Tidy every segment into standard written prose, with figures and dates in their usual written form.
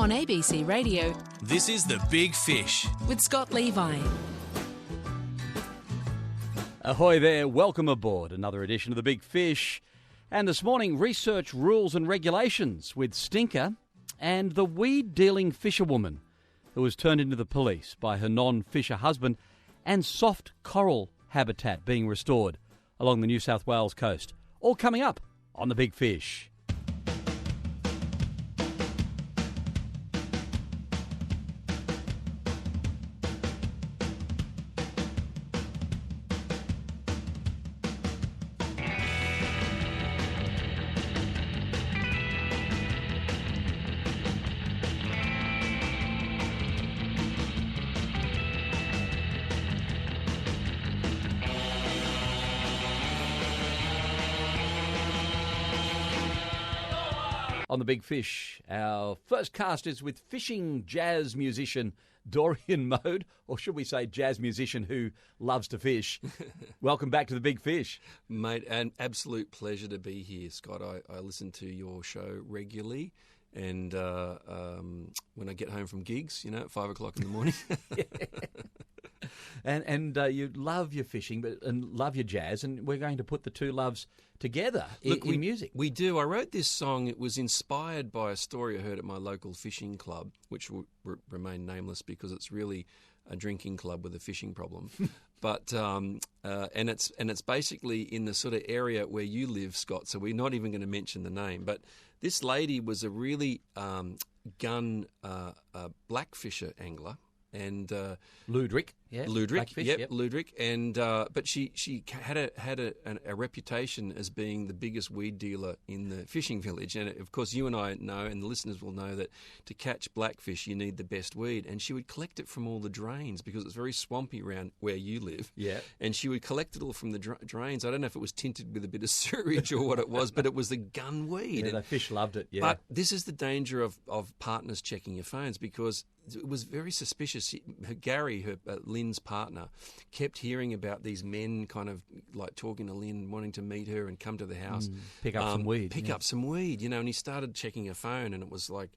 On ABC Radio, This is The Big Fish. with Scott Levi. Ahoy there, welcome aboard another edition of The Big Fish. And this morning, research rules and regulations with Stinker and the weed-dealing fisherwoman who was turned into the police by her non-fisher husband, and soft coral habitat being restored along the New South Wales coast. All coming up on The Big Fish. On The Big Fish, our first cast is with fishing jazz musician Dorian Mode, or should we say jazz musician who loves to fish. Welcome back to The Big Fish. Mate, an absolute pleasure to be here, Scott. I listen to your show regularly, and when I get home from gigs, at 5 o'clock in the morning. And you love your fishing and love your jazz, and we're going to put the two loves together in music. We do. I wrote this song. It was inspired by a story I heard at my local fishing club, which will remain nameless because it's really a drinking club with a fishing problem. But and it's basically in the sort of area where you live, Scott. So we're not even going to mention the name. But this lady was a really gun blackfisher angler. And Ludwig, yeah, Ludwig, blackfish, yep, Ludwig, and but she had a reputation as being the biggest weed dealer in the fishing village, and of course you and I know, and the listeners will know, that to catch blackfish you need the best weed, and she would collect it from all the drains because it's very swampy around where you live, yeah, and she would collect it all from the drains. I don't know if it was tinted with a bit of sewage or what it was, but it was the gun weed. Yeah, the fish loved it. Yeah, but this is the danger of partners checking your phones, because it was very suspicious. Gary, Lynn's partner, kept hearing about these men kind of like talking to Lynn, wanting to meet her and come to the house. Pick up some weed. Pick up some weed, and he started checking her phone, and it was like,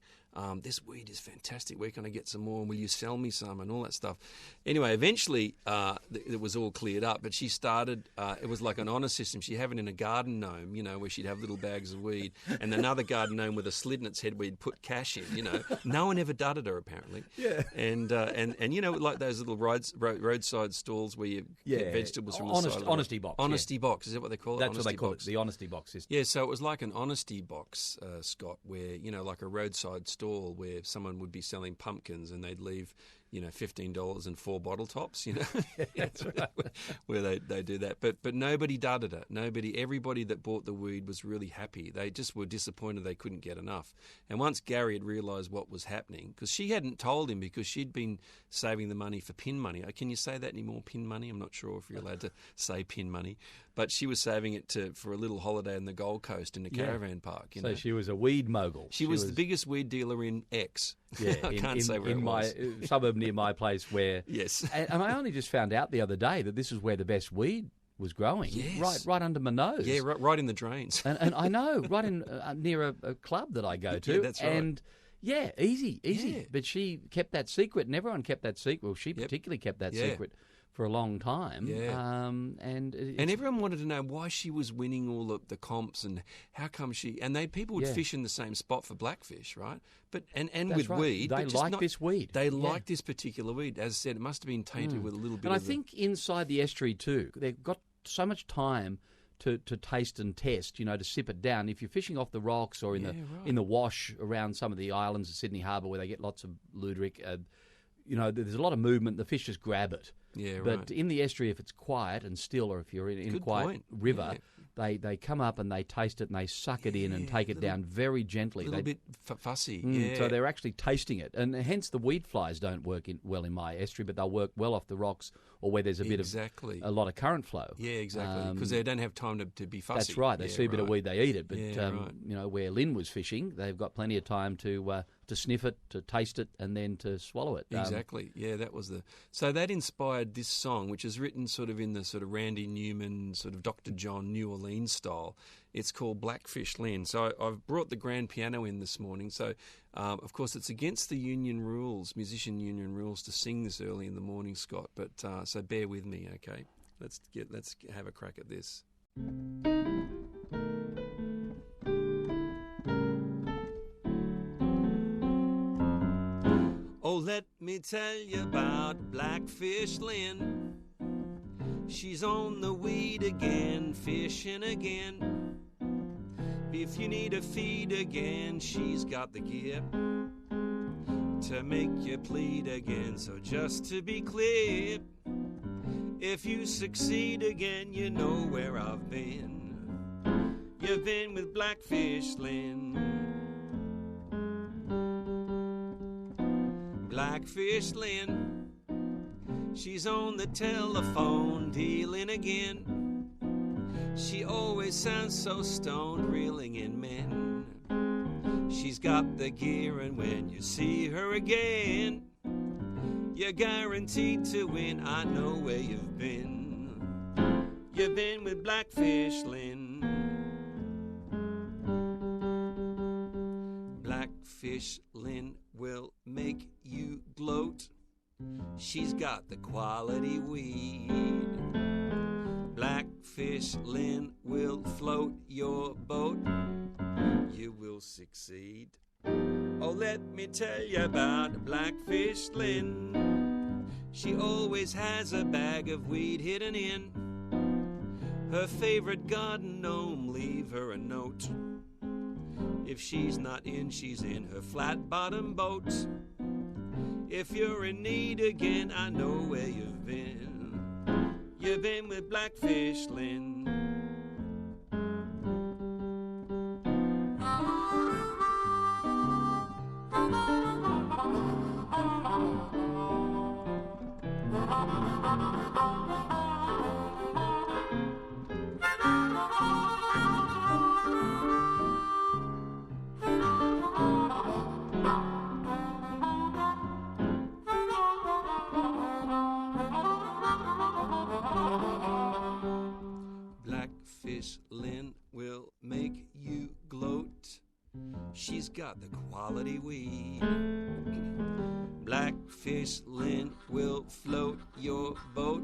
this weed is fantastic. Where can I get some more? And will you sell me some? And all that stuff. Anyway, eventually it was all cleared up, but she started, it was like an honour system. She'd have it in a garden gnome, where she'd have little bags of weed, and another garden gnome with a slit in its head where you'd put cash in, No one ever dudded her, apparently. Yeah. And like those little roadside stalls where you get vegetables from the side. Honesty box. Honesty box, is that what they call it? That's what they call it, the honesty box system. Yeah, so it was like an honesty box, Scott, where, like a roadside stall where someone would be selling pumpkins and they'd leave, $15 and 4 bottle tops, That's right. where they do that. But nobody dudded it. Everybody that bought the weed was really happy. They just were disappointed they couldn't get enough. And once Gary had realised what was happening, because she hadn't told him, because she'd been saving the money for pin money. Can you say that anymore, pin money? I'm not sure if you're allowed to say pin money. But she was saving it for a little holiday in the Gold Coast in a caravan park. So she was a weed mogul. She was the biggest weed dealer in X. Yeah, I can't say where in it my was. suburb near my place where. Yes. And I only just found out the other day that this is where the best weed was growing. Yes. Right under my nose. Yeah, right in the drains. And I know, right in near a club that I go to. Yeah, that's right. And yeah, easy. Yeah. But she kept that secret, and everyone kept that secret. Well, she particularly kept that secret for a long time. Yeah. And everyone wanted to know why she was winning all the comps, and how come people would fish in the same spot for blackfish, right? But and That's with right. weed. They like this weed. They like this particular weed. As I said, it must have been tainted with a little bit And I of think inside the estuary too, they've got so much time to taste and test, to sip it down. If you're fishing off the rocks or in the wash around some of the islands of Sydney Harbour where they get lots of Ludwig, there's a lot of movement. The fish just grab it. Yeah, but right. in the estuary, if it's quiet and still, or if you're in a quiet river, they come up and they taste it and they suck it in and take it down very gently. A little bit fussy. So they're actually tasting it. And hence the weed flies don't work well in my estuary, but they'll work well off the rocks or where there's a lot of current flow. Yeah, exactly. Because they don't have time to be fussy. That's right. They see a bit of weed, they eat it. But right. Where Lynn was fishing, they've got plenty of time to sniff it, to taste it, and then to swallow it. Exactly. That was so that inspired this song, which is written sort of in the sort of Randy Newman, sort of Dr. John New Orleans style. It's called Blackfish Lynn. So I've brought the grand piano in this morning. So, of course, it's against the union rules, musician union rules, to sing this early in the morning, Scott. But so bear with me, okay? Let's have a crack at this. Oh, let me tell you about Blackfish Lynn. She's on the weed again, fishing again. If you need a feed again, she's got the gear to make you plead again. So just to be clear, if you succeed again, you know where I've been. You've been with Blackfish Lynn. Blackfish Lynn, she's on the telephone dealing again. She always sounds so stoned, reeling in men. She's got the gear, and when you see her again, you're guaranteed to win. I know where you've been. You've been with Blackfish Lynn. Blackfish Lynn will make you gloat. She's got the quality weed. Blackfish Lynn will float your boat. You will succeed. Oh, let me tell you about Blackfish Lynn. She always has a bag of weed hidden in her favorite garden gnome. Leave her a note. If she's not in, she's in her flat-bottom boat. If you're in need again, I know where you've been. You've been with Blackfish Lynn. Blackfish Lynn will make you gloat. She's got the quality weed. Blackfish Lynn will float your boat.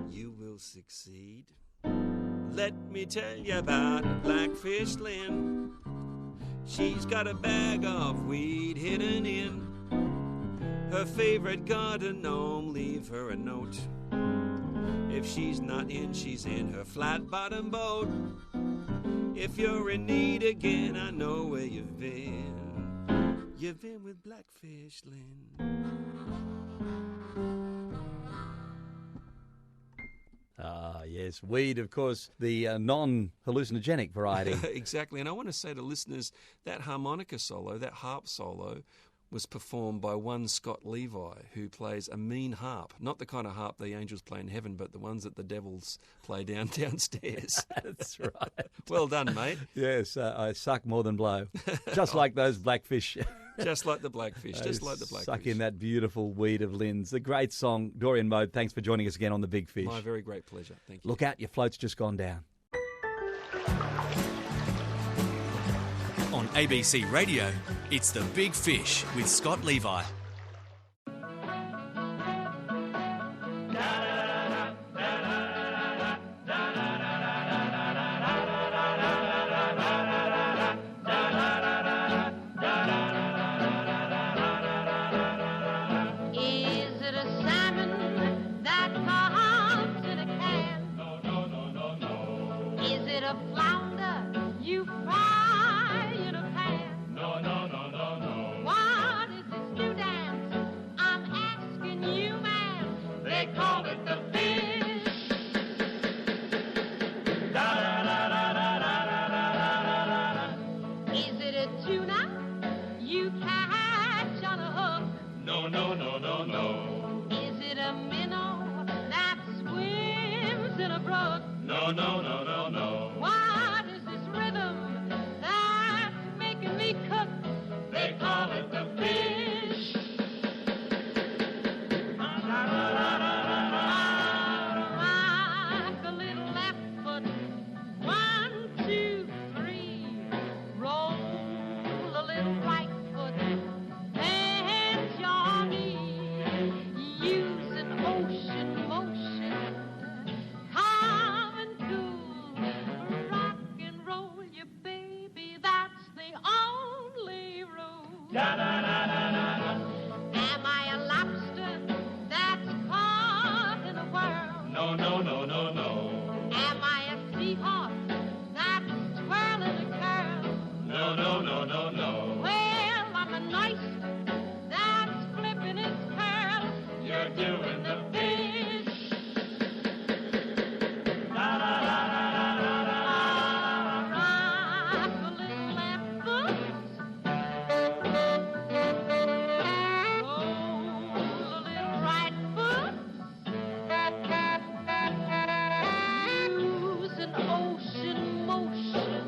You will succeed. Let me tell you about Blackfish Lynn. She's got a bag of weed hidden in her favorite garden gnome. Leave her a note. If she's not in, she's in her flat-bottom boat. If you're in need again, I know where you've been. You've been with Blackfish Lynn. Ah, yes. Weed, of course, the non-hallucinogenic variety. Exactly. And I want to say to listeners, that harmonica solo, that harp solo, was performed by one Scott Levi, who plays a mean harp. Not the kind of harp the angels play in heaven, but the ones that the devils play downstairs. That's right. Well done, mate. Yes, I suck more than blow. Just like those blackfish. Just like the blackfish. Just like the blackfish. Suck in that beautiful weed of Lynn's. The great song. Dorian Mode, thanks for joining us again on The Big Fish. My very great pleasure. Thank you. Look out, your float's just gone down. On ABC Radio, it's The Big Fish with Scott Levi. Is it a salmon that comes in a can? No, no, no, no, no. Is it a flounder you fry in a pan? No, no, no, no, no. What is this new dance? I'm asking you, man. They call it the fish. Da da da da da da da da da. Is it a tuna you catch on a hook? No, no, no, no, no. Is it a minnow that swims in a brook? No, no, no, no, no. What is this rhythm that's making me cook? They call it the fish. Rock a little left foot, 1, 2, Am I a lobster that's caught in a whirl? No, no, no, no, no. Am I a seahorse that's twirling a curl? No, no, no, no, no. Well, I'm an oyster that's flipping its curl. You're doing the fish. Rock a little left foot. Roll a little right foot. Use an ocean motion.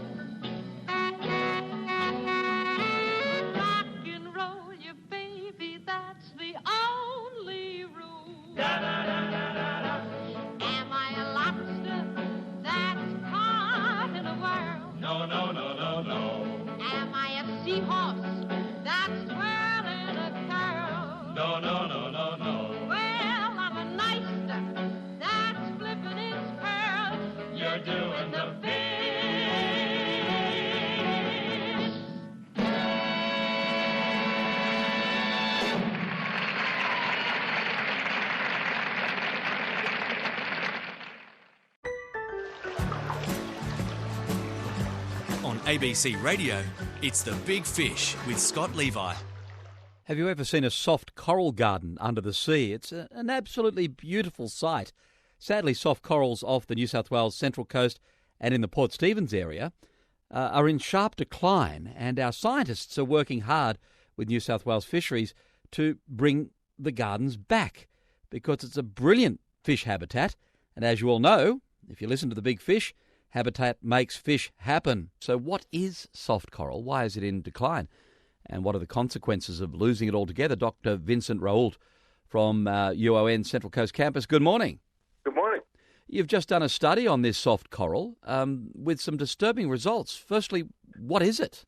Rock and roll your baby, that's the only rule. Am I a lobster that's caught in a whirl? No, no, no, no, no. Am I a seahorse that's twirling a curl? No, no, no, no, no. Well, I'm a oyster that's flipping its pearl. You're doing the fish. On ABC Radio, it's The Big Fish with Scott Levi. Have you ever seen a soft coral garden under the sea? It's an absolutely beautiful sight. Sadly, soft corals off the New South Wales Central Coast and in the Port Stephens area are in sharp decline, and our scientists are working hard with New South Wales Fisheries to bring the gardens back because it's a brilliant fish habitat. And as you all know, if you listen to The Big Fish, habitat makes fish happen. So what is soft coral? Why is it in decline? And what are the consequences of losing it altogether? Dr. Vincent Raoult from UON Central Coast Campus. Good morning. Good morning. You've just done a study on this soft coral with some disturbing results. Firstly, what is it?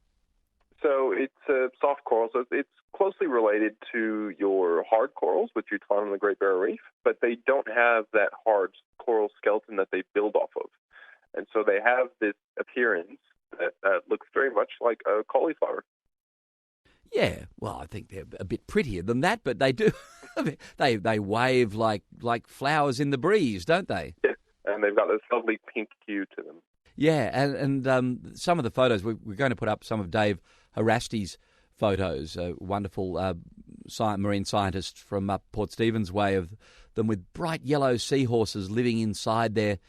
So it's soft coral. So it's closely related to your hard corals, which you'd find on the Great Barrier Reef, but they don't have that hard coral skeleton that they build off of. And so they have this appearance that looks very much like a cauliflower. Yeah, well, I think they're a bit prettier than that, but they do. they wave like flowers in the breeze, don't they? Yeah, and they've got this lovely pink hue to them. Yeah, and some of the photos, we're going to put up some of Dave Harasti's photos, a wonderful marine scientist from up Port Stephens way, of them with bright yellow seahorses living inside their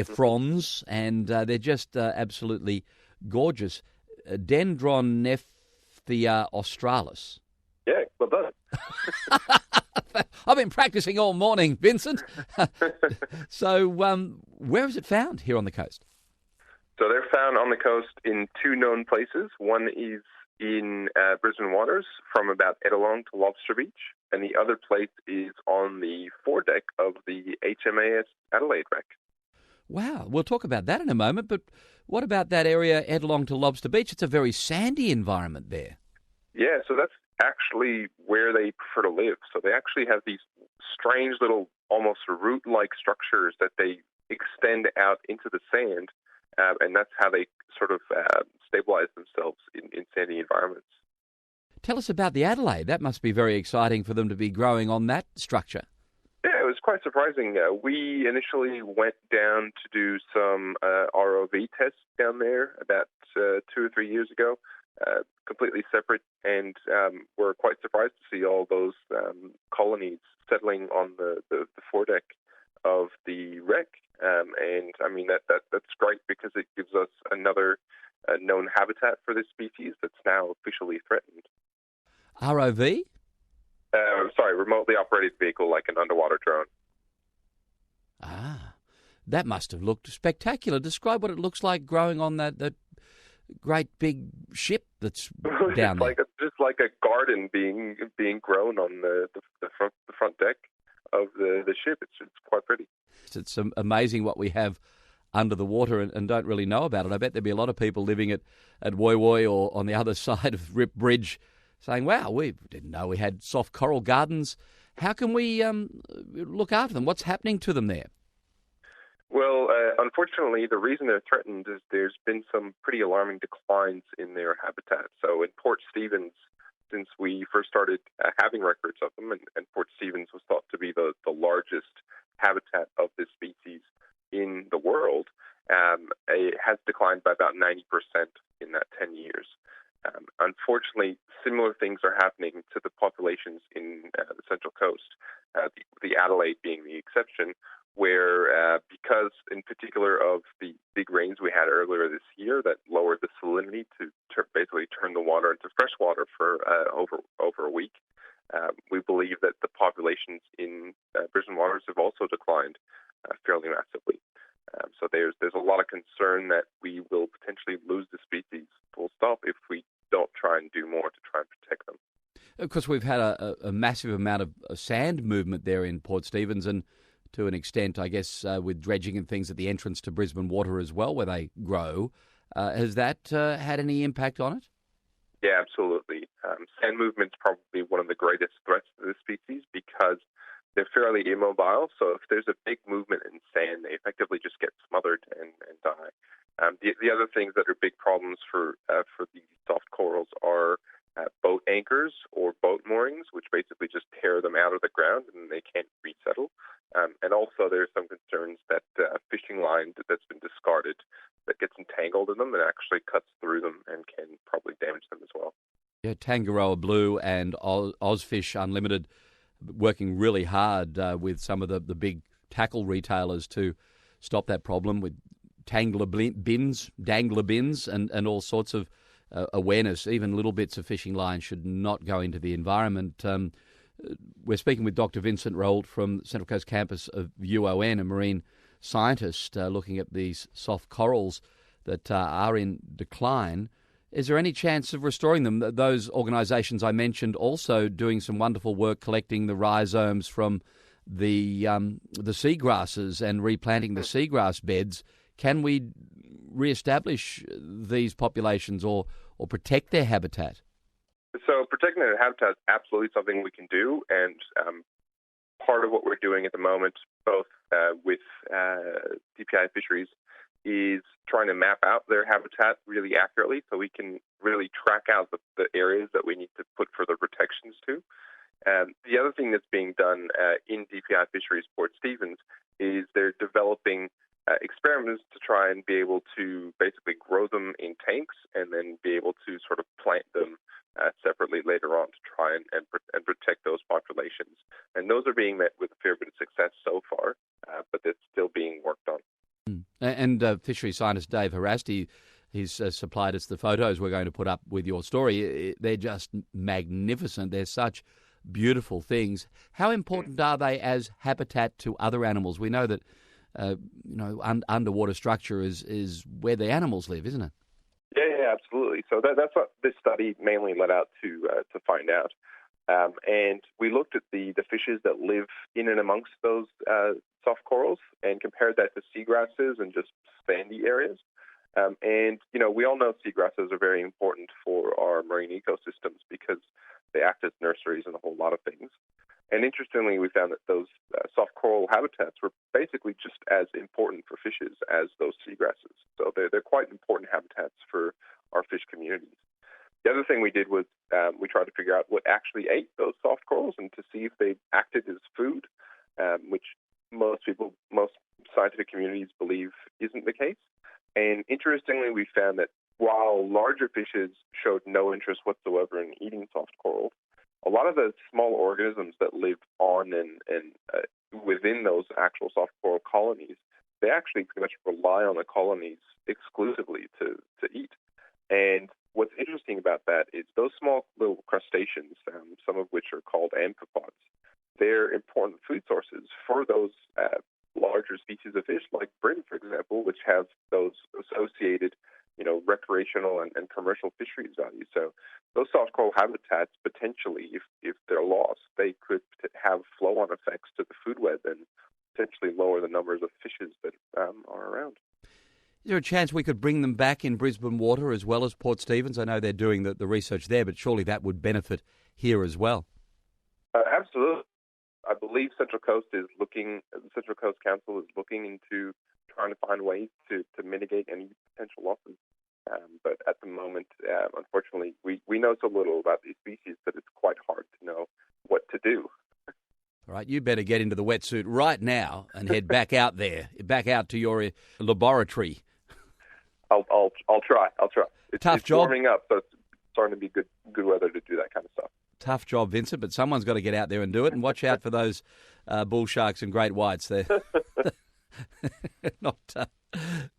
fronds, and they're just absolutely gorgeous. Dendronephthia australis. Yeah, well done. I've been practicing all morning, Vincent. So where is it found here on the coast? So they're found on the coast in two known places. One is in Brisbane waters from about Ettalong to Lobster Beach, and the other place is on the foredeck of the HMAS Adelaide wreck. Wow, we'll talk about that in a moment, but what about that area Ettalong to Lobster Beach? It's a very sandy environment there. Yeah, so that's actually where they prefer to live. So they actually have these strange little, almost root-like structures that they extend out into the sand, and that's how they sort of stabilize themselves in sandy environments. Tell us about the Adelaide. That must be very exciting for them to be growing on that structure. Yeah, it was quite surprising. We initially went down to do some ROV tests down there about 2 or 3 years ago, completely separate, and we're quite surprised to see all those colonies settling on the foredeck of the wreck. And I mean, that's great because it gives us another known habitat for this species that's now officially threatened. ROV? Remotely operated vehicle, like an underwater drone. Ah, that must have looked spectacular. Describe what it looks like growing on that great big ship that's down there. Just like a garden being grown on the front deck of the ship. It's quite pretty. It's amazing what we have under the water and don't really know about it. I bet there'd be a lot of people living at Woy Woy or on the other side of Rip Bridge saying, wow, we didn't know we had soft coral gardens. How can we look after them? What's happening to them there? Well, unfortunately, the reason they're threatened is there's been some pretty alarming declines in their habitat. So in Port Stephens, since we first started having records of them, and Port Stephens was thought to be the largest habitat of this species in the world, it has declined by about 90% in that 10 years. Unfortunately, similar things are happening to the populations in the Central Coast, the Adelaide being the exception, where because in particular of the big rains we had earlier this year that lowered the salinity to basically turn the water into fresh water for over a week, we believe that the populations in Brisbane waters have also declined fairly massively. So there's a lot of concern that we will potentially lose the species full stop if we don't try and do more to try and protect them. Of course, we've had a massive amount of sand movement there in Port Stephens, and to an extent, I guess, with dredging and things at the entrance to Brisbane water as well, where they grow. Has that had any impact on it? Yeah, absolutely. Sand movement's probably one of the greatest threats to the species because they're fairly immobile. So if there's a big movement in sand, they effectively just get smothered and die. The other things that are big problems for the soft corals are boat anchors or boat moorings, which basically just tear them out of the ground and they can't resettle. And also there's some concerns that fishing line that's been discarded that gets entangled in them and actually cuts through them and can probably damage them as well. Yeah, Tangaroa Blue and Ozfish Unlimited working really hard with some of the big tackle retailers to stop that problem with dangler bins and all sorts of awareness. Even little bits of fishing line should not go into the environment. We're speaking with Dr. Vincent Rolt from Central Coast campus of UON, a marine scientist looking at these soft corals that are in decline. Is there any chance of restoring them? Those organisations I mentioned also doing some wonderful work collecting the rhizomes from the seagrasses and replanting the seagrass beds. Can we re-establish these populations or protect their habitat? So protecting their habitat is absolutely something we can do, and part of what we're doing at the moment, both with DPI Fisheries, is trying to map out their habitat really accurately so we can really track out the areas that we need to put further protections to. The other thing that's being done in DPI Fisheries Port Stephens is they're developing experiments to try and be able to basically grow them in tanks and then be able to sort of plant them separately later on to try and protect those populations. And those are being met with a fair bit of success so far, but it's still being worked on. And fishery scientist Dave Harasti, he's supplied us the photos we're going to put up with your story. They're just magnificent. They're such beautiful things. How important are they as habitat to other animals? We know that underwater structure is where the animals live, isn't it? Yeah, absolutely. So that's what this study mainly led out to find out. And we looked at the fishes that live in and amongst those soft corals and compared that to seagrasses and just sandy areas. And we all know seagrasses are very important for our marine ecosystems because they act as nurseries and a whole lot of things. And interestingly, we found that those soft coral habitats were basically just as important for fishes as those seagrasses. So they're quite important habitats for our fish communities. The other thing we did was we tried to figure out what actually ate those soft corals and to see if they acted as food, which most scientific communities believe isn't the case. And interestingly, we found that while larger fishes showed no interest whatsoever in eating soft corals, a lot of the small organisms that live on and within those actual soft coral colonies, they actually pretty much rely on the colonies exclusively to eat. And what's interesting about that is those small little crustaceans, some of which are called amphipods, they're important food sources for those larger species of fish, like brim, for example, which have those associated recreational and commercial fisheries values. So those soft coral habitats, potentially, if they're lost, they could have flow-on effects to the food web and potentially lower the numbers of fishes that are around. Is there a chance we could bring them back in Brisbane water as well as Port Stephens? I know they're doing the research there, but surely that would benefit here as well. Absolutely. I believe the Central Coast Council is looking into trying to find ways to mitigate any potential losses. But at the moment, unfortunately, we know so little about these species that it's quite hard to know what to do. All right, you better get into the wetsuit right now and head back out there, back out to your laboratory. I'll try. Tough it's job. warming up, so it's starting to be good weather to do that kind of stuff. Tough job, Vincent, but someone's got to get out there and do it. And watch out for those bull sharks and great whites. They're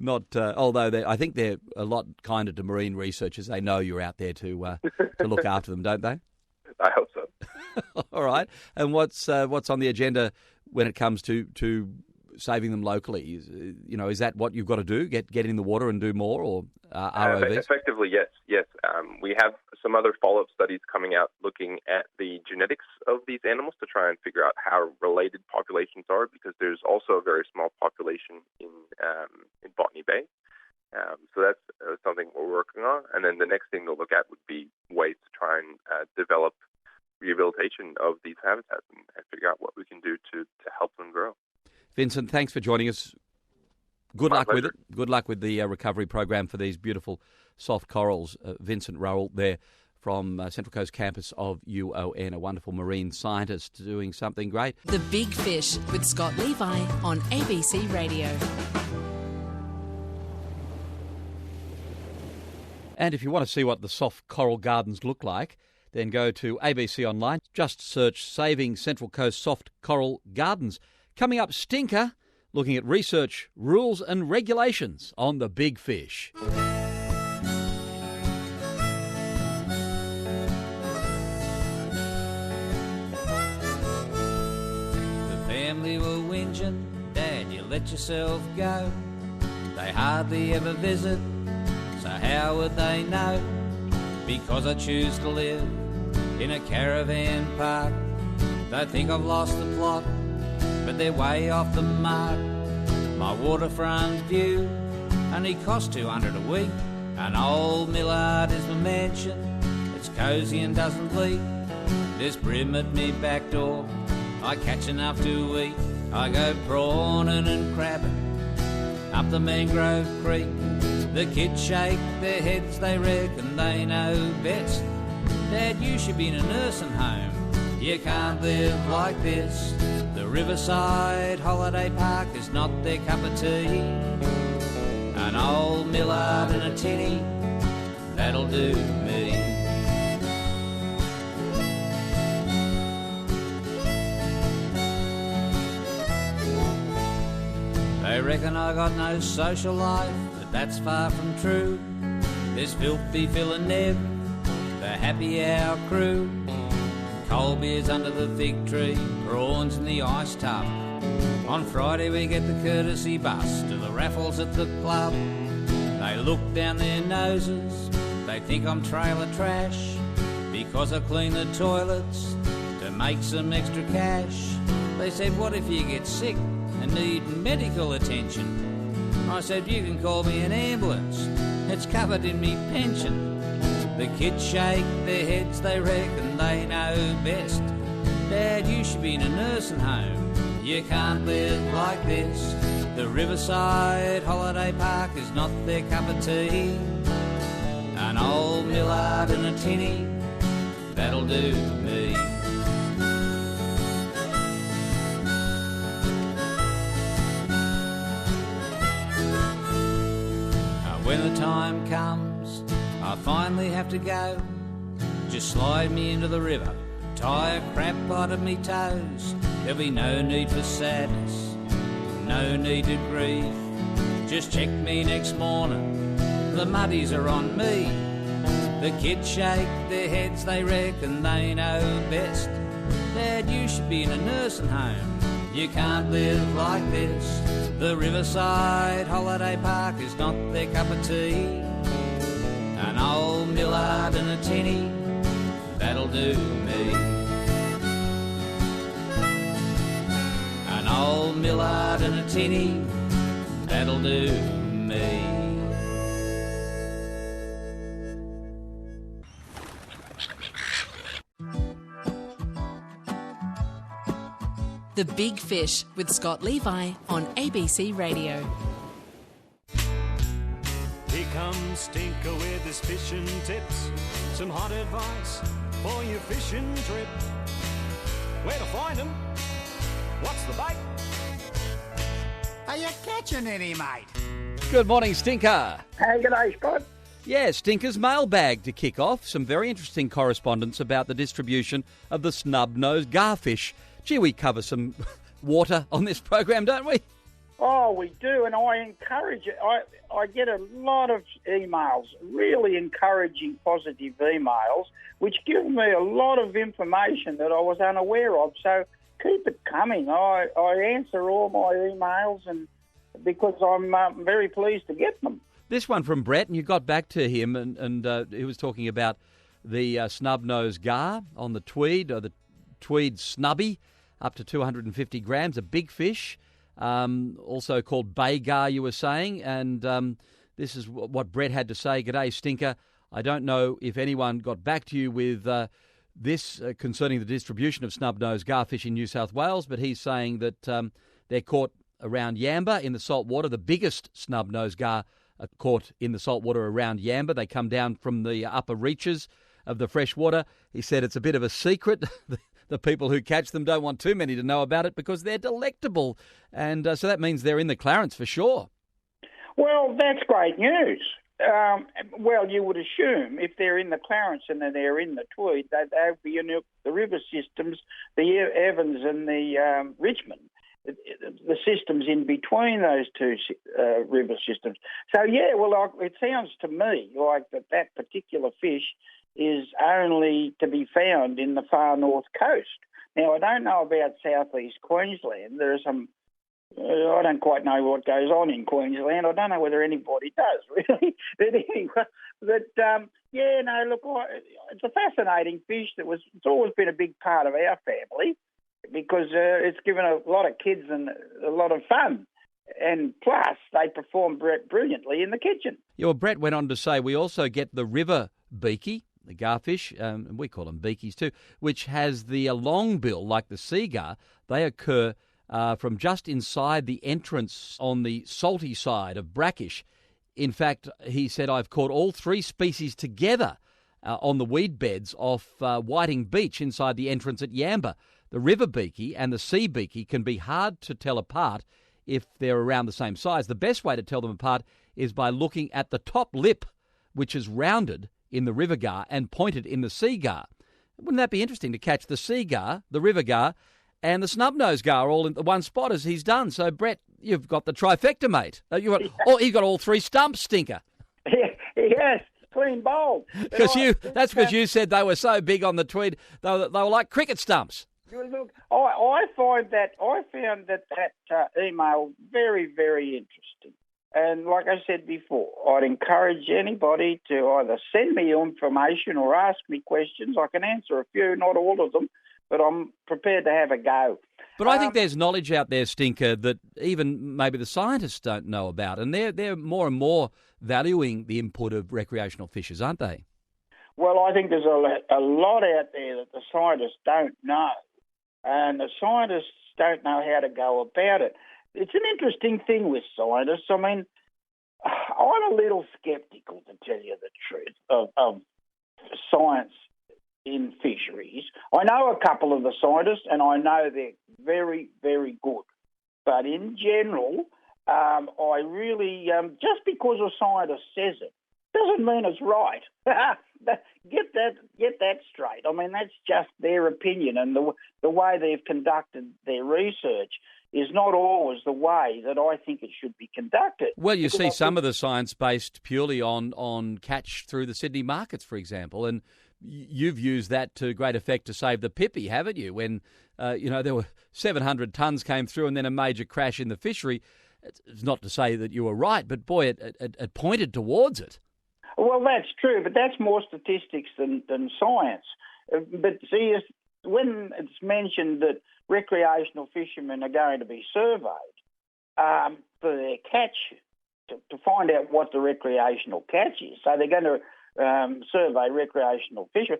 although I think they're a lot kinder to marine researchers. They know you're out there to look after them, don't they? I hope so. All right. And what's on the agenda when it comes to saving them locally? Is that what you've got to do? Get in the water and do more, or ROVs? Effectively, yes. We have some other follow-up studies coming out looking at the genetics of these animals to try and figure out how related populations are, because there's also a very small population in Botany Bay. So that's something we're working on. And then the next thing to look at would be ways to try and develop rehabilitation of these habitats and figure out what we can do to help them grow. Vincent, thanks for joining us. Good luck with it. Good luck with the recovery program for these beautiful soft corals. Vincent Rowell there from Central Coast campus of UON, a wonderful marine scientist doing something great. The Big Fish with Scott Levi on ABC Radio. And if you want to see what the soft coral gardens look like, then go to ABC Online. Just search Saving Central Coast Soft Coral Gardens. Coming up, Stinker, looking at research, rules and regulations on the Big Fish. The family were whinging, Dad, you let yourself go. They hardly ever visit, so how would they know? Because I choose to live in a caravan park. They think I've lost the plot, but they're way off the mark. My waterfront view only costs $200 a week. An old Millard is my mansion, it's cosy and doesn't leak. There's brim at me back door, I catch enough to eat. I go prawning and crabbing up the Mangrove Creek. The kids shake their heads, they reckon they know best. Dad, you should be in a nursing home, you can't live like this. The Riverside Holiday Park is not their cup of tea. An old Millard and a tinny, that'll do me. They reckon I got no social life, but that's far from true. There's Filthy Phil and Neb, the happy hour crew. Cold beers under the fig tree, prawns in the ice tub. On Friday we get the courtesy bus to the raffles at the club. They look down their noses, they think I'm trailer trash, because I clean the toilets to make some extra cash. They said, what if you get sick and need medical attention? I said, you can call me an ambulance, it's covered in me pension. The kids shake their heads, they reckon they know best. Dad, you should be in a nursing home, you can't live like this. The Riverside Holiday Park is not their cup of tea. An old Millard and a tinny, that'll do me. When the time comes, I finally have to go. Just slide me into the river, tie a crap out of me toes. There'll be no need for sadness, no need to grieve. Just check me next morning, the muddies are on me. The kids shake their heads, they reckon they know best. Dad, you should be in a nursing home, you can't live like this. The Riverside Holiday Park is not their cup of tea. An old Millard and a tinny, that'll do me. An old Millard and a tinny, that'll do me. The Big Fish with Scott Levi on ABC Radio. Here comes Stinker with his fishing tips. Some hot advice for your fishing trip. Where to find them? What's the bait? Are you catching any, mate? Good morning, Stinker. Hey, g'day, Scott. Yeah, Stinker's mailbag to kick off. Some very interesting correspondence about the distribution of the snub-nosed garfish. Gee, we cover some water on this program, don't we? Oh, we do, and I encourage it. I get a lot of emails, really encouraging, positive emails, which give me a lot of information that I was unaware of. So keep it coming. I answer all my emails, and because I'm very pleased to get them. This one from Brett, and you got back to him, and he was talking about the snub-nosed gar on the Tweed, or the Tweed snubby, up to 250 grams, a big fish. Also called bay gar, you were saying, and this is what Brett had to say. G'day, Stinker. I don't know if anyone got back to you with this concerning the distribution of snub-nosed garfish in New South Wales, but he's saying that they're caught around Yamba in the salt water. The biggest snub-nosed gar are caught in the salt water around Yamba. They come down from the upper reaches of the fresh water. He said it's a bit of a secret. The people who catch them don't want too many to know about it because they're delectable. And so that means they're in the Clarence for sure. Well, that's great news. Well, you would assume if they're in the Clarence and they're in the Tweed, they'd be in the river systems, the Evans and the Richmond, the systems in between those two river systems. So, yeah, well, it sounds to me like that particular fish is only to be found in the far north coast. Now, I don't know about southeast Queensland. There are some, I don't quite know what goes on in Queensland. I don't know whether anybody does, really. But anyway, yeah, no, look, it's a fascinating fish. It's always been a big part of our family because it's given a lot of kids and a lot of fun. And plus, they perform brilliantly in the kitchen. Yeah, well, Brett went on to say we also get the river beaky, the garfish, and we call them beakies too, which has the long bill like the sea gar. They occur from just inside the entrance on the salty side of brackish. In fact, he said, I've caught all three species together on the weed beds off Whiting Beach inside the entrance at Yamba. The river beaky and the sea beaky can be hard to tell apart if they're around the same size. The best way to tell them apart is by looking at the top lip, which is rounded in the river gar and pointed in the sea gar. Wouldn't that be interesting to catch the sea gar, the river gar, and the snub-nosed gar all in the one spot as he's done? So, Brett, you've got the trifecta, mate. You've got all three stumps, Stinker. Yes, clean bowl. That's because you said they were so big on the Tweed, they were like cricket stumps. Look, I found that email very, very interesting. And like I said before, I'd encourage anybody to either send me information or ask me questions. I can answer a few, not all of them, but I'm prepared to have a go. But I think there's knowledge out there, Stinker, that even maybe the scientists don't know about, and they're more and more valuing the input of recreational fishers, aren't they? Well, I think there's a lot out there that the scientists don't know, and the scientists don't know how to go about it. It's an interesting thing with scientists. I mean, I'm a little sceptical, to tell you the truth, of science in fisheries. I know a couple of the scientists, and I know they're very, very good. But in general, I really, just because a scientist says it, doesn't mean it's right. Get that straight. I mean, that's just their opinion, and the way they've conducted their research is not always the way that I think it should be conducted. Well, you see some of the science based purely on catch through the Sydney markets, for example, and you've used that to great effect to save the pippy, haven't you? When, there were 700 tonnes came through and then a major crash in the fishery. It's not to say that you were right, but boy, it pointed towards it. Well, that's true, but that's more statistics than science. But see, when it's mentioned that recreational fishermen are going to be surveyed for their catch, to find out what the recreational catch is, so they're going to survey recreational fishermen.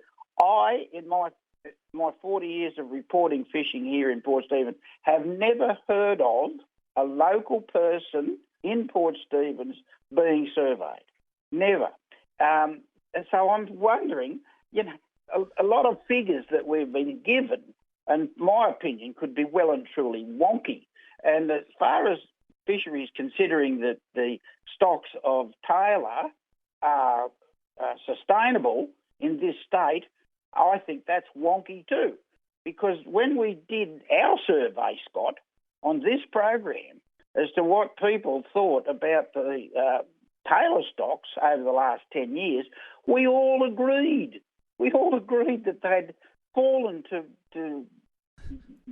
In my 40 years of reporting fishing here in Port Stephens, have never heard of a local person in Port Stephens being surveyed. Never. And so I'm wondering, a lot of figures that we've been given, in my opinion, could be well and truly wonky. And as far as fisheries, considering that the stocks of Taylor are sustainable in this state, I think that's wonky too. Because when we did our survey, Scott, on this program, as to what people thought about the Taylor stocks over the last 10 years, we all agreed. We all agreed that they'd fallen to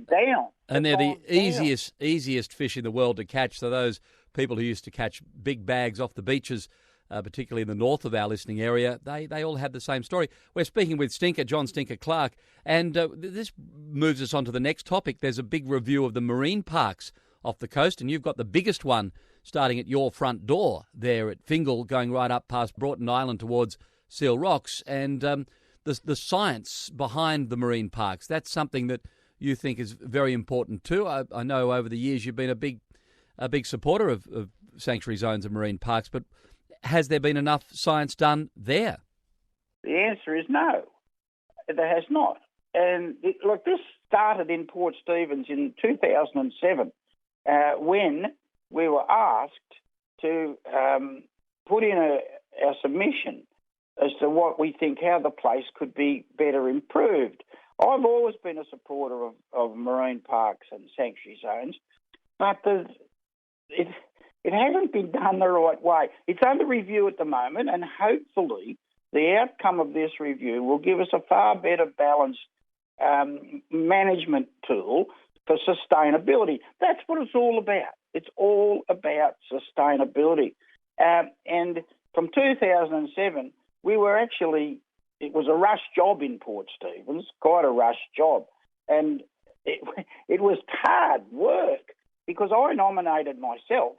down. And they're the easiest fish in the world to catch. So those people who used to catch big bags off the beaches, particularly in the north of our listening area, they all had the same story. We're speaking with Stinker, John Stinker Clark, and this moves us on to the next topic. There's a big review of the marine parks off the coast, and you've got the biggest one starting at your front door there at Fingal, going right up past Broughton Island towards Seal Rocks. And the science behind the marine parks, that's something that you think is very important too. I know over the years you've been a big supporter of sanctuary zones and marine parks, but has there been enough science done there? The answer is no. There has not. And look, this started in Port Stephens in 2007 when we were asked to put in a submission as to what we think, how the place could be better improved. I've always been a supporter of marine parks and sanctuary zones, but it hasn't been done the right way. It's under review at the moment, and hopefully the outcome of this review will give us a far better balanced management tool for sustainability. That's what it's all about. It's all about sustainability. And from 2007, we were actually, it was a rush job in Port Stephens, quite a rush job. And it was hard work because I nominated myself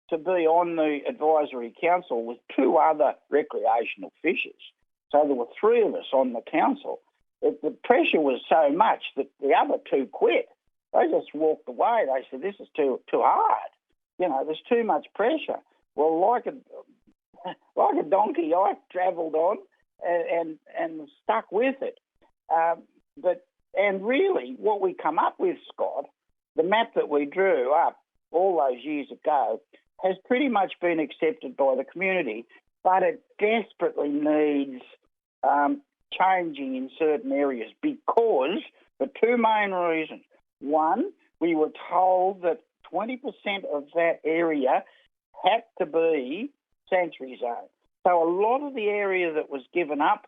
to be on the advisory council with two other recreational fishers. So there were three of us on the council. The pressure was so much that the other two quit. They just walked away. They said, this is too hard. There's too much pressure. Well, like a donkey, I travelled on and stuck with it. And really, what we come up with, Scott, the map that we drew up all those years ago, has pretty much been accepted by the community, but it desperately needs changing in certain areas because for two main reasons. One, we were told that 20% of that area had to be sanctuary zone. So a lot of the area that was given up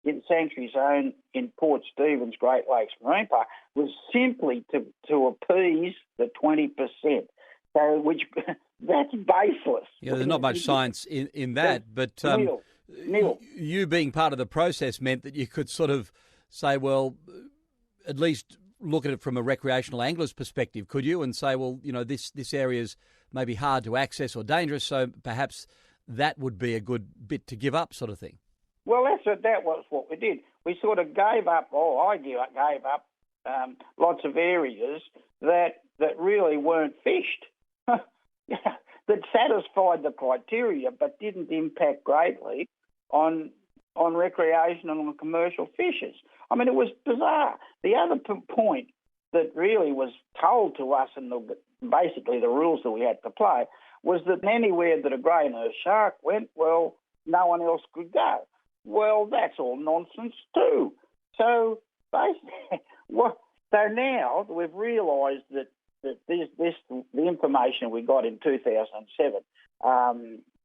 in sanctuary zone in Port Stephens Great Lakes Marine Park was simply to appease the 20%. So that's baseless. Yeah, there's not much science in that, but Neil. You being part of the process meant that you could sort of say, well, at least look at it from a recreational angler's perspective, could you? And say, well, this area's maybe hard to access or dangerous, so perhaps that would be a good bit to give up, sort of thing. Well, that was what we did. We sort of gave up, I gave up lots of areas that really weren't fished, that satisfied the criteria but didn't impact greatly on recreational and commercial fishers. I mean, it was bizarre. The other point that really was told to us and basically the rules that we had to play was that anywhere that a grey nurse shark went, well, no one else could go. Well, that's all nonsense too. So basically, so now we've realised that the information we got in 2007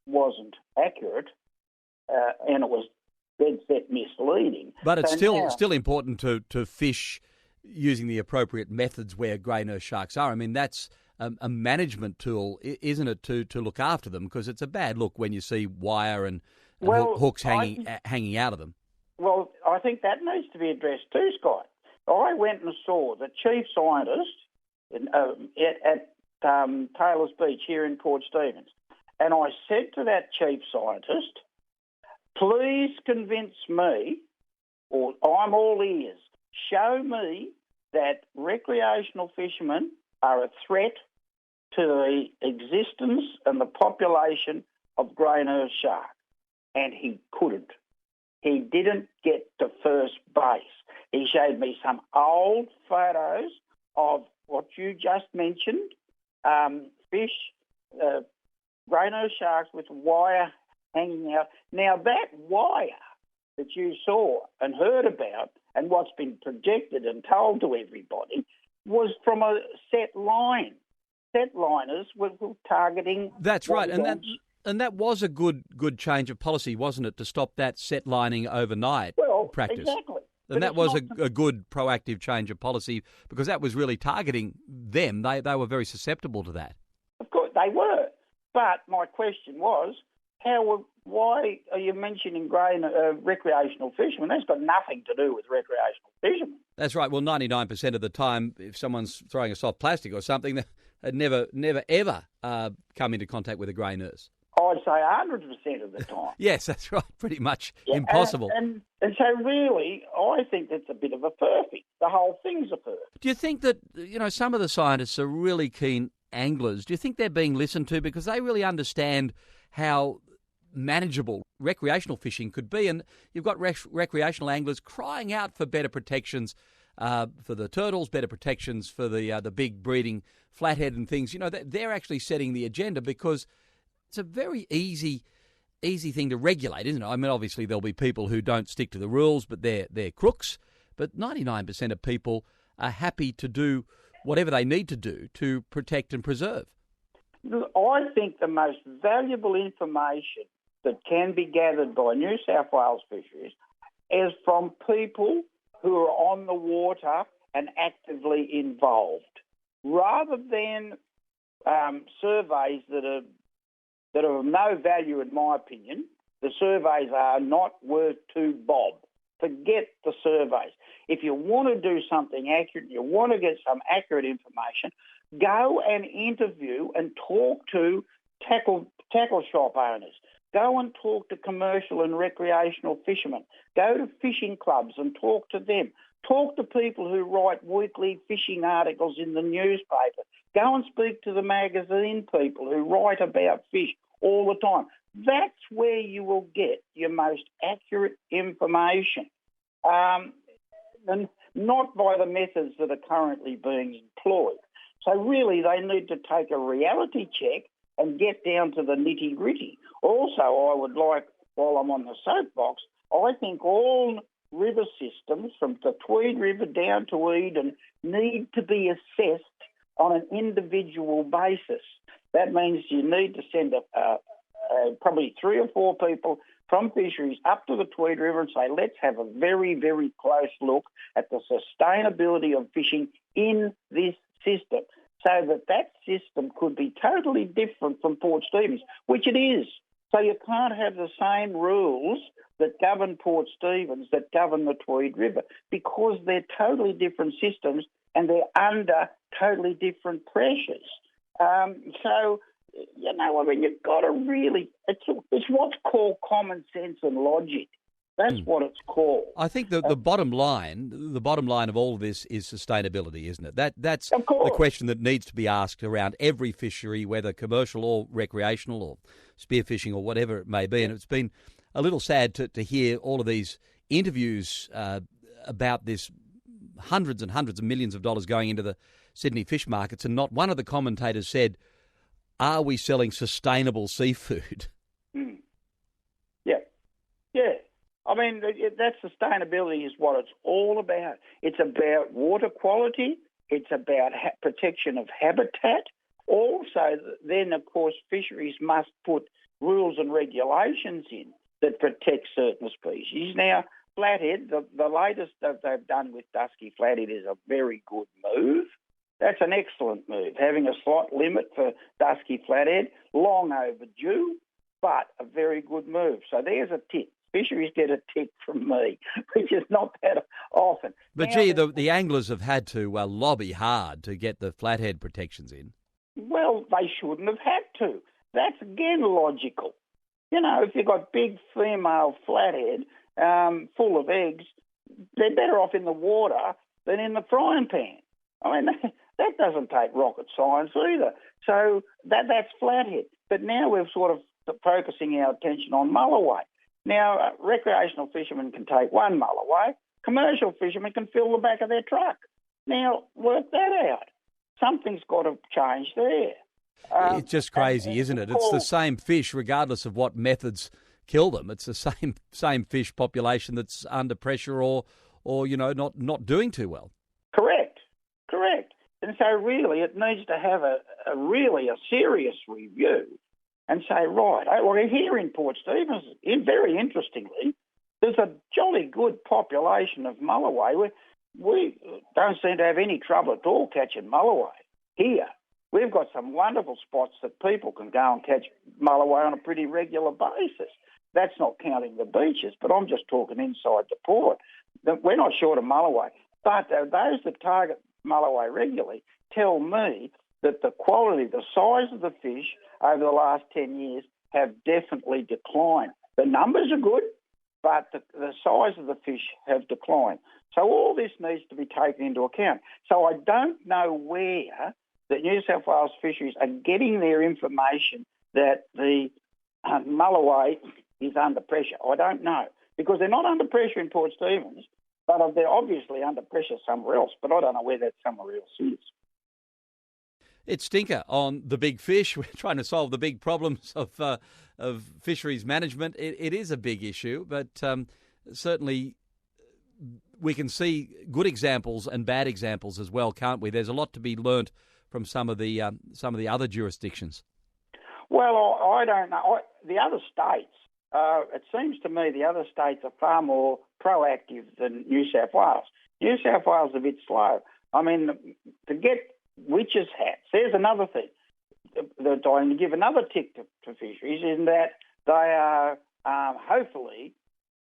wasn't accurate, and it was dead set misleading. But it's still important to fish using the appropriate methods where grey nurse sharks are. I mean, that's a management tool, isn't it, to look after them? Because it's a bad look when you see wire and hooks hanging out of them. Well, I think that needs to be addressed too, Scott. I went and saw the chief scientist at Taylor's Beach here in Port Stephens, and I said to that chief scientist, please convince me, or I'm all ears, show me that recreational fishermen are a threat to the existence and the population of grey nurse shark. and he couldn't. He didn't get to first base. He showed me some old photos of what you just mentioned, fish, grey-nosed sharks with wire hanging out. Now, that wire that you saw and heard about and what's been projected and told to everybody was from a set line. Set liners were targeting... That's right, and that was a good change of policy, wasn't it, to stop that set lining overnight practice? Exactly. And that was a good proactive change of policy because that was really targeting them. They were very susceptible to that. Of course, they were. But my question was, why are you mentioning recreational fishermen? That's got nothing to do with recreational fishermen. That's right. Well, 99% of the time, if someone's throwing a soft plastic or something, they'd never, ever come into contact with a grey nurse. I'd say 100% of the time. Yes, that's right. Pretty much impossible. And so really, I think that's a bit of a furphy. The whole thing's a furphy. Do you think that, some of the scientists are really keen anglers? Do you think they're being listened to because they really understand how manageable recreational fishing could be? And you've got recreational anglers crying out for better protections for the turtles, better protections for the big breeding flathead and things. They're actually setting the agenda because it's a very easy thing to regulate, isn't it? I mean, obviously there'll be people who don't stick to the rules, but they're crooks. But 99% of people are happy to do whatever they need to do to protect and preserve. I think the most valuable information that can be gathered by New South Wales fisheries is from people who are on the water and actively involved, rather than surveys that are of no value, in my opinion. The surveys are not worth two bob. Forget the surveys. If you want to do something accurate, you want to get some accurate information, go and interview and talk to tackle shop owners. Go and talk to commercial and recreational fishermen. Go to fishing clubs and talk to them. Talk to people who write weekly fishing articles in the newspaper. Go and speak to the magazine people who write about fish all the time. That's where you will get your most accurate information, and not by the methods that are currently being employed. So really they need to take a reality check and get down to the nitty-gritty. Also, I would like, while I'm on the soapbox, I think all river systems from the Tweed River down to Eden need to be assessed on an individual basis. That means you need to send probably 3 or 4 people from fisheries up to the Tweed River and say, let's have a very, very close look at the sustainability of fishing in this system, so that system could be totally different from Port Stephens, which it is. So you can't have the same rules that govern Port Stephens that govern the Tweed River, because they're totally different systems and they're under totally different pressures. You've got to really, it's what's called common sense and logic. That's what it's called. I think the bottom line of all of this is sustainability, isn't it? That's the question that needs to be asked around every fishery, whether commercial or recreational or spearfishing or whatever it may be. And it's been a little sad to hear all of these interviews about this, hundreds and hundreds of millions of dollars going into the Sydney fish markets, and not one of the commentators said, are we selling sustainable seafood? Yeah. I mean, that sustainability is what it's all about. It's about water quality. It's about protection of habitat. Also, then, of course, fisheries must put rules and regulations in that protect certain species. Now, flathead, the latest that they've done with dusky flathead is a very good move. That's an excellent move. Having a slot limit for dusky flathead, long overdue, but a very good move. So there's a tick. Fisheries get a tick from me, which is not that often. But now, the anglers have had to lobby hard to get the flathead protections in. Well, they shouldn't have had to. That's, again, logical. If you've got big female flathead full of eggs, they're better off in the water than in the frying pan. I mean, that doesn't take rocket science either. So that's flathead. But now we're sort of focusing our attention on mulloway. Now, recreational fishermen can take one mull away. Commercial fishermen can fill the back of their truck. Now, work that out. Something's got to change there. It's just crazy, isn't it? It's the same fish, regardless of what methods kill them. It's the same fish population that's under pressure or not doing too well. Correct. And so really it needs to have a serious review and say, right, well, here in Port Stephens, very interestingly, there's a jolly good population of mulloway. We don't seem to have any trouble at all catching mulloway here. We've got some wonderful spots that people can go and catch mulloway on a pretty regular basis. That's not counting the beaches, but I'm just talking inside the port. We're not short of mulloway, but those that target mulloway regularly tell me that the quality, the size of the fish over the last 10 years have definitely declined. The numbers are good, but the size of the fish have declined. So all this needs to be taken into account. So I don't know where the New South Wales fisheries are getting their information that the mulloway is under pressure. I don't know, because they're not under pressure in Port Stephens, but they're obviously under pressure somewhere else, but I don't know where that somewhere else is. It's Stinker on The Big Fish. We're trying to solve the big problems of fisheries management. It is a big issue, but certainly we can see good examples and bad examples as well, can't we? There's a lot to be learnt from some of the other jurisdictions. Well, I don't know. The other states, it seems to me the other states are far more proactive than New South Wales. New South Wales is a bit slow. I mean, to get witches' hats, there's another thing. That I'm going to give another tick to fisheries in that they are hopefully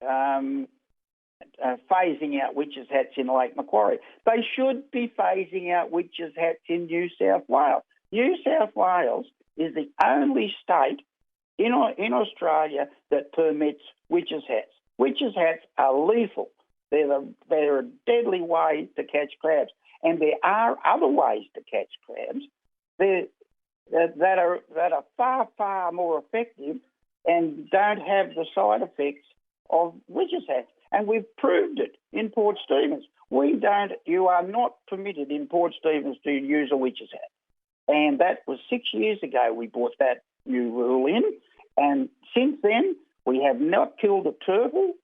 phasing out witches' hats in Lake Macquarie. They should be phasing out witches' hats in New South Wales. New South Wales is the only state in Australia that permits witches' hats. Witches' hats are lethal. They're a deadly way to catch crabs, and there are other ways to catch crabs that are far, far more effective and don't have the side effects of witches' hats. And we've proved it in Port Stephens. You are not permitted in Port Stephens to use a witches' hat. And that was 6 years ago we brought that new rule in. And since then, we have not killed a turtle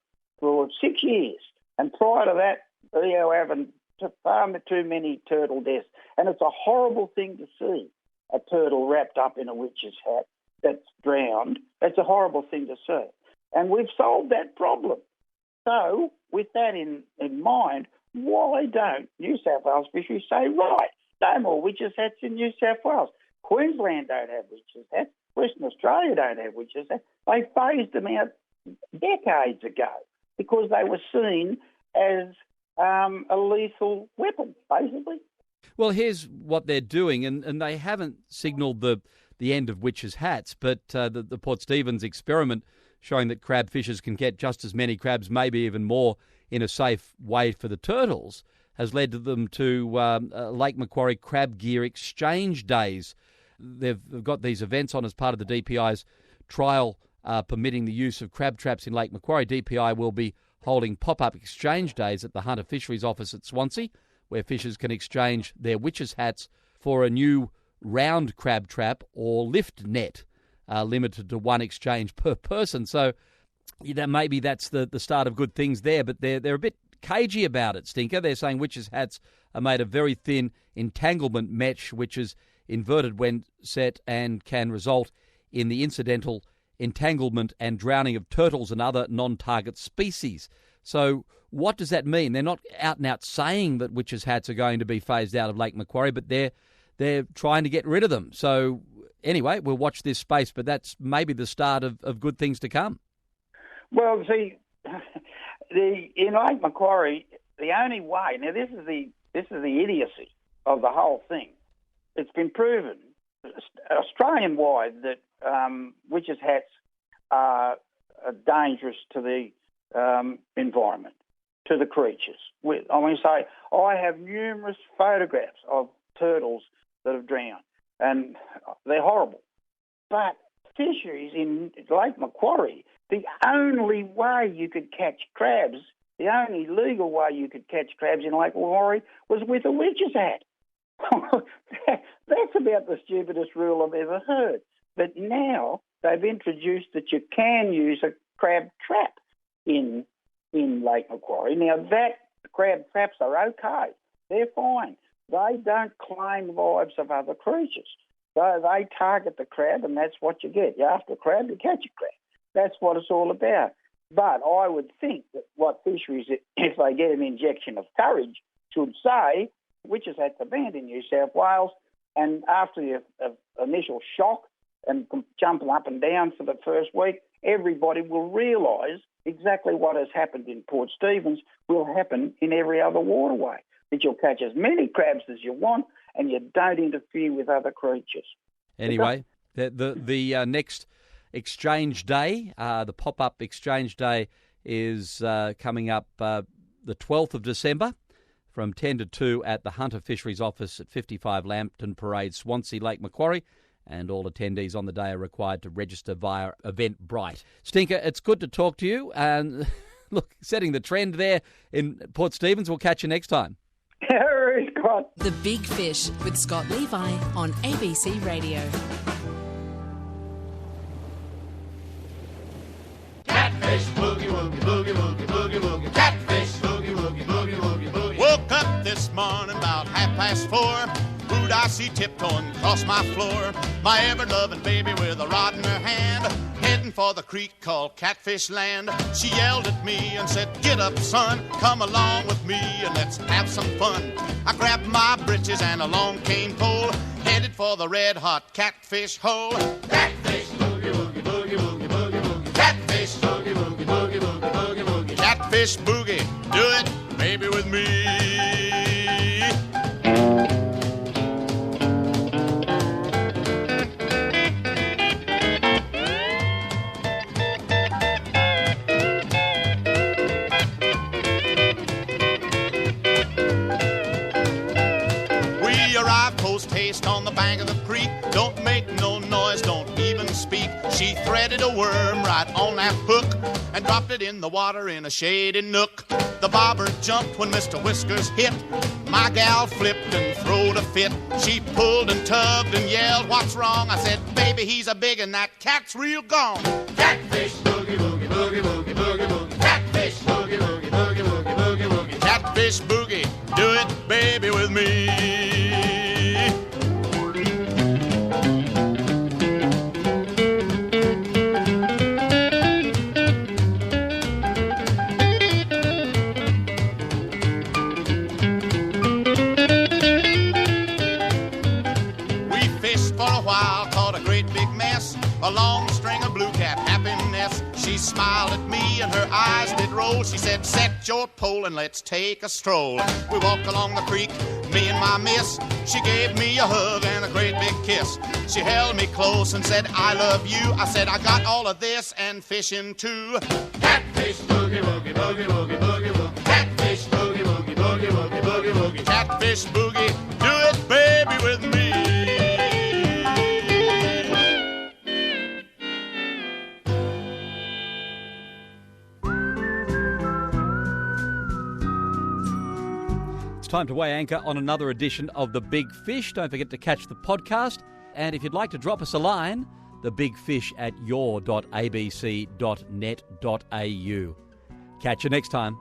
for 6 years. And prior to that, we haven't far too many turtle deaths. And it's a horrible thing to see, a turtle wrapped up in a witch's hat that's drowned. It's a horrible thing to see. And we've solved that problem. So, with that in mind, why don't New South Wales fisheries say, right, no more witches' hats in New South Wales? Queensland don't have witches' hats. Western Australia don't have witches' hats. They phased them out decades ago because they were seen as a lethal weapon, basically. Well, here's what they're doing, and they haven't signalled the end of witches' hats, but the Port Stephens experiment showing that crab fishers can get just as many crabs, maybe even more, in a safe way for the turtles, has led them to Lake Macquarie Crab Gear Exchange Days. They've got these events on as part of the DPI's trial permitting the use of crab traps in Lake Macquarie. DPI will be holding pop-up exchange days at the Hunter Fisheries Office at Swansea, where fishers can exchange their witches' hats for a new round crab trap or lift net, limited to one exchange per person. So maybe that's the start of good things there, but they're a bit cagey about it, Stinker. They're saying witches' hats are made of very thin entanglement mesh, which is inverted when set and can result in the incidental entanglement and drowning of turtles and other non-target species. So what does that mean? They're not out and out saying that witches' hats are going to be phased out of Lake Macquarie, but they're trying to get rid of them. So anyway, we'll watch this space, but that's maybe the start of good things to come. Well, see, in Lake Macquarie, the only way, now this is the idiocy of the whole thing. It's been proven Australian-wide that witches' hats are dangerous to the environment, to the creatures. I have numerous photographs of turtles that have drowned, and they're horrible. But fisheries in Lake Macquarie The only way you could catch crabs, the only legal way you could catch crabs in Lake Macquarie was with a witch's hat. That's about the stupidest rule I've ever heard. But now they've introduced that you can use a crab trap in Lake Macquarie. Now, that crab traps are okay. They're fine. They don't claim lives of other creatures. So they target the crab, and that's what you get. You're after a crab, you catch a crab. That's what it's all about. But I would think that what fisheries, if they get an injection of courage, should say, witches hats are banned in New South Wales, and after the initial shock and jumping up and down for the first week, everybody will realise exactly what has happened in Port Stephens will happen in every other waterway. That you'll catch as many crabs as you want, and you don't interfere with other creatures. Anyway, the next exchange day, the pop-up exchange day, is coming up the 12th of December from 10 to 2 at the Hunter Fisheries Office at 55 Lambton Parade, Swansea, Lake Macquarie. And all attendees on the day are required to register via Eventbrite. Stinker, it's good to talk to you. And look, setting the trend there in Port Stephens. We'll catch you next time. The Big Fish with Scott Levi on ABC Radio. Catfish, boogie, woogie, boogie, woogie, boogie, woogie. Catfish, boogie, woogie, boogie, woogie, boogie. Woke up this morning about 4:30. Who'd I see tiptoeing across my floor? My ever-loving baby with a rod in her hand, heading for the creek called Catfish Land. She yelled at me and said, "Get up, son, come along with me and let's have some fun." I grabbed my britches and a long cane pole, headed for the red-hot catfish hole. Catfish, boogie, woogie, boogie, woogie, boogie, woogie. Catfish, boogie, woogie, boogie, woogie, boogie, woogie. Catfish boogie, do it, baby, with me. Post-haste on the bank of the creek. Don't make no noise, don't even speak. She threaded a worm right on that hook and dropped it in the water in a shady nook. The bobber jumped when Mr. Whiskers hit. My gal flipped and throwed a fit. She pulled and tugged and yelled, "What's wrong?" I said, "Baby, he's a big and that cat's real gone." Catfish, boogie, boogie, boogie, boogie, boogie, boogie. Catfish, boogie, boogie, boogie, boogie, boogie, boogie. Catfish boogie, do it, baby, with me. A long string of blue cap happiness. She smiled at me and her eyes did roll. She said, "Set your pole and let's take a stroll." We walked along the creek, me and my miss. She gave me a hug and a great big kiss. She held me close and said, "I love you." I said, "I got all of this and fishing too." Catfish, boogie, woogie, boogie, woogie, boogie, woogie. Catfish, boogie, woogie, boogie, woogie, boogie, woogie. Catfish boogie, do it, baby, with me. Time to weigh anchor on another edition of The Big Fish. Don't forget to catch the podcast. And if you'd like to drop us a line, thebigfish@your.abc.net.au. Catch you next time.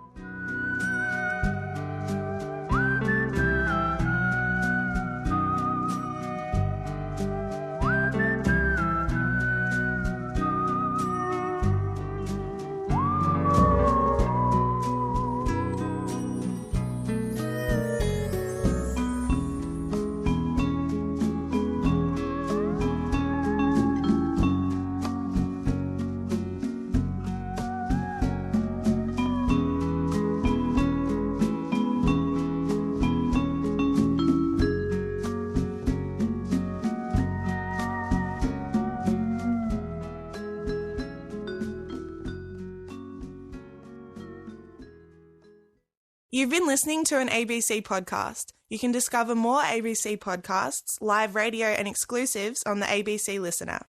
You've been listening to an ABC podcast. You can discover more ABC podcasts, live radio and exclusives on the ABC Listen app.